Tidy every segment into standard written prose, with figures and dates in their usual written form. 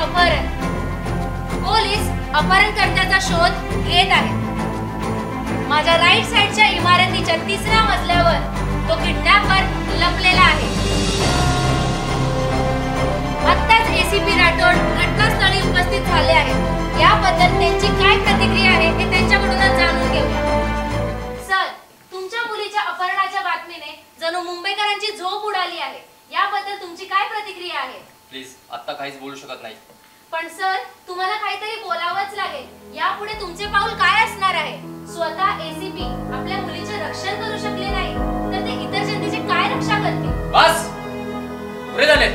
अपहरण. पोलीस अपहरणकर्त्याचा शोध घेत आहेत. माझ्या राईट साइडच्या इमारतीच्या 3ऱ्या मजल्यावर तो किडनॅपर लपलेला आहे. आत्ताच एसीपी राठोड घटनास्थळी उपस्थित झाले आहेत. याबद्दल त्यांची काय प्रतिक्रिया आहे हे त्यांच्याकडूनच जाणून घेऊया. सर, तुमच्या मुलीच्या अपहरणाच्या बातमीने जणू मुंबईकरांची झोप उडाली आहे. याबद्दल तुमची काय प्रतिक्रिया आहे? प्लीज, आता काहीच बोलू शकत नाही. पण सर, तुम्हाला काहीतरी बोलावंच लागेल. यापुढे तुमचे पाऊल काय असणार आहे? स्वतः एसीपी आपल्या मुलीचे रक्षण करू शकले नाही तर ते इतर जनतेची काय रक्षा करतील? बस, पुरे झाले.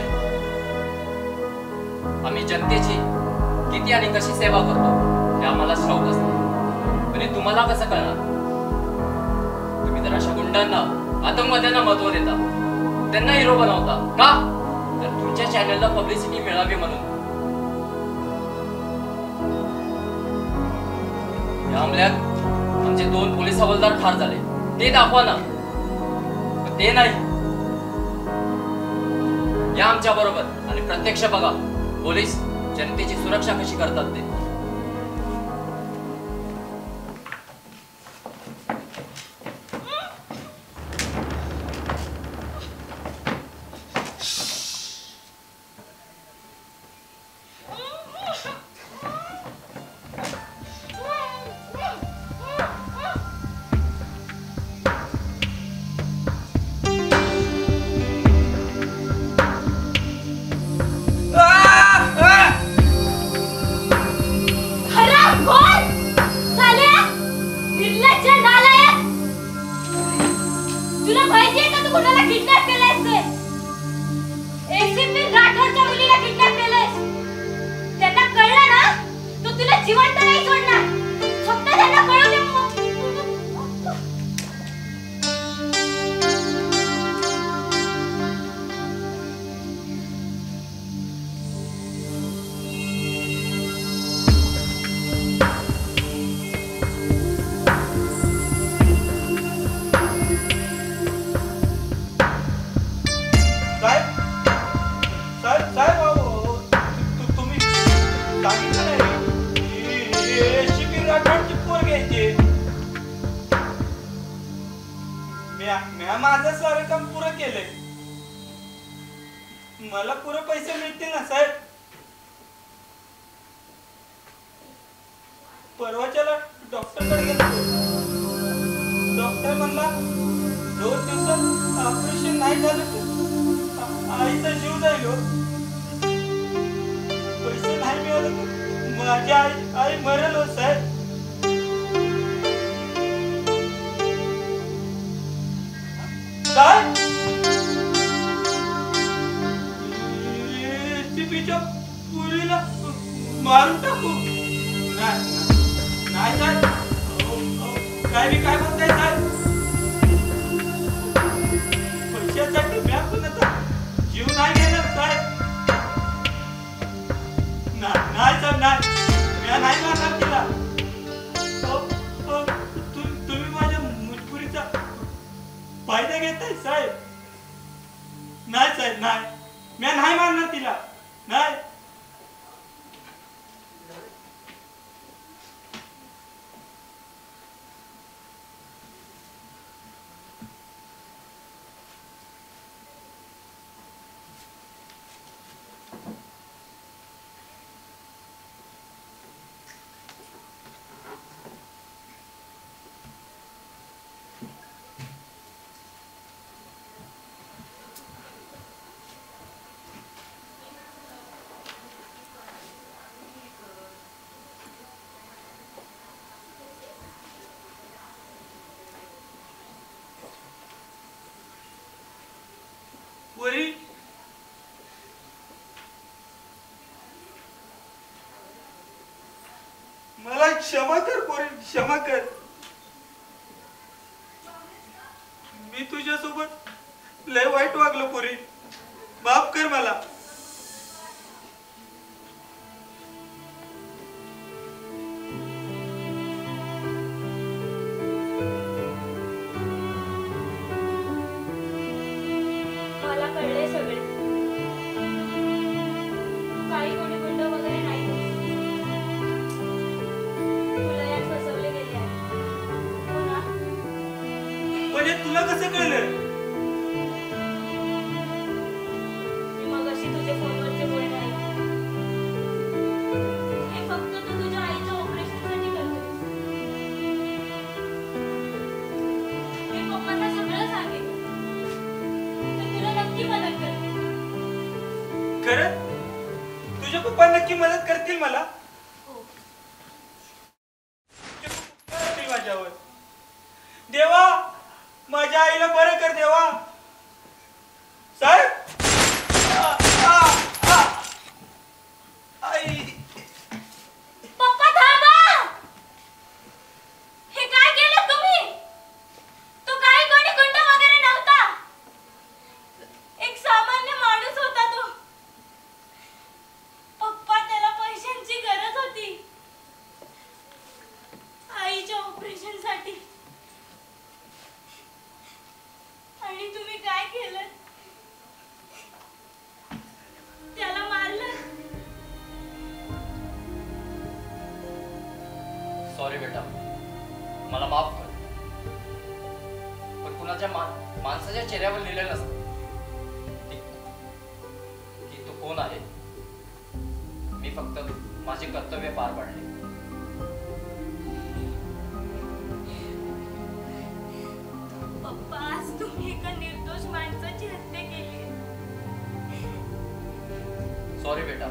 आम्ही जनतेची किती आणि कशी सेवा करतो हे आम्हाला ठाऊक असतं. पण तुम्हाला कसं कळणार? तुम्ही तर अशा गुंडांना, आतंकवाद्यांना महत्व देता, त्यांना हिरो बनवता का? तर तुमच्या चॅनलला पब्लिसिटी मिळावी म्हणून. या हमल्यात आमचे 2 पोलीस हवालदार ठार झाले, ते दाखवा ना. पण ते नाही, या आमच्या बरोबर आणि प्रत्यक्ष बघा पोलीस जनतेची सुरक्षा कशी करतात ते. माझं सारं काम पुरं केलंय. मला पुरे पैसे मिळतील ना साहेब? परवाच्याला डॉक्टरकडे गेलो. डॉक्टर म्हणला 2 दिवसात ऑपरेशन नाही झालं तर आईचा जीव जाईल. पैसे नाही मिळाले तर माझी आई मरेल हो साहेब. काय? एसीपीच्या पुरीला मारून टाकू? नाही साहेब. काय मी काय म्हणताय साहेब? पैशासाठी मी कुणाचा जीव नाही घेणार साहेब. नाही साहेब, नाही. मी नाही मारणार तिला. तुम्ही माझ्या मजबुरीचा फायदा घेताय साहेब. नाही साहेब, नाही. मी नाही मारणार तिला. नाही. पोरी, मला क्षमा कर पोरी, क्षमा कर. मी तुझ्यासोबत लय वाईट वागलो पोरी. माफ कर मला. मला कळले सगळे. काही कोणी गुंड वगैरे तुला कसं कळलं? मी मगाशी तुझ्या फोनवरचे बोलणे ऐकले. हे फक्त तू तुझ्या आईच्या ऑपरेशनसाठी करतोस. मी पप्पांना सगळं सांगेन. ते तुला नक्की मदत करतील. खरं? तुझे पप्पा नक्की मदत करतील मला? हो. तुझे पप्पा करतील माझ्यावर. देवा, माझ्या आईला बरं कर देवा. साहेब, आई. पप्पा थांबा. हे काय केलं तुम्ही? तो काही कोणी गुंड वगैरे नव्हता. एक सामान्य माणूस होता तो. पप्पा, त्याला पैशांची गरज होती आईच्या ऑपरेशनसाठी. आणि तुम्ही काय केलं? त्याला मारलं. सॉरी बेटा, मला माफ कर. पण कुणाच्या माणसाच्या चेहऱ्यावर लिहिलेलं नसतं की तू कोण आहे. मी फक्त माझे कर्तव्य पार पाडले. पप्पा, आज तुम्ही एका निर्दोष माणसाची हत्या केली. सॉरी बेटा,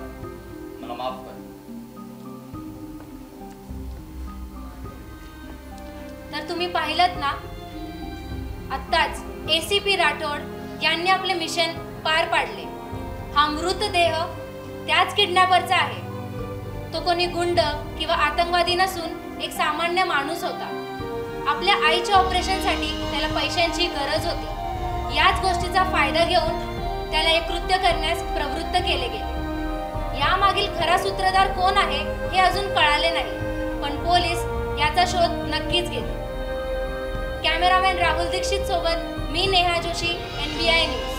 मला माफ कर. तर तुम्ही पाहिलत ना, आत्ताच ACP राठोड यांनी आपले मिशन पार पाडले. हा मृतदेह त्याच किडनॅपरचा आहे. तो कोणी गुंड किंवा आतंकवादी नसून एक सामान्य माणूस होता. आपल्या आईच्या ऑपरेशनसाठी त्याला पैशांची गरज होती. याच गोष्टीचा फायदा घेऊन त्याला एक कृत्य करण्यास प्रवृत्त केले गेले. यामागील खरा सूत्रधार कोण आहे हे अजून कळाले नाही, पण पोलीस याचा शोध नक्कीच घेतील. कॅमेरामॅन राहुल दीक्षित सोबत मी नेहा जोशी, NBI न्यूज.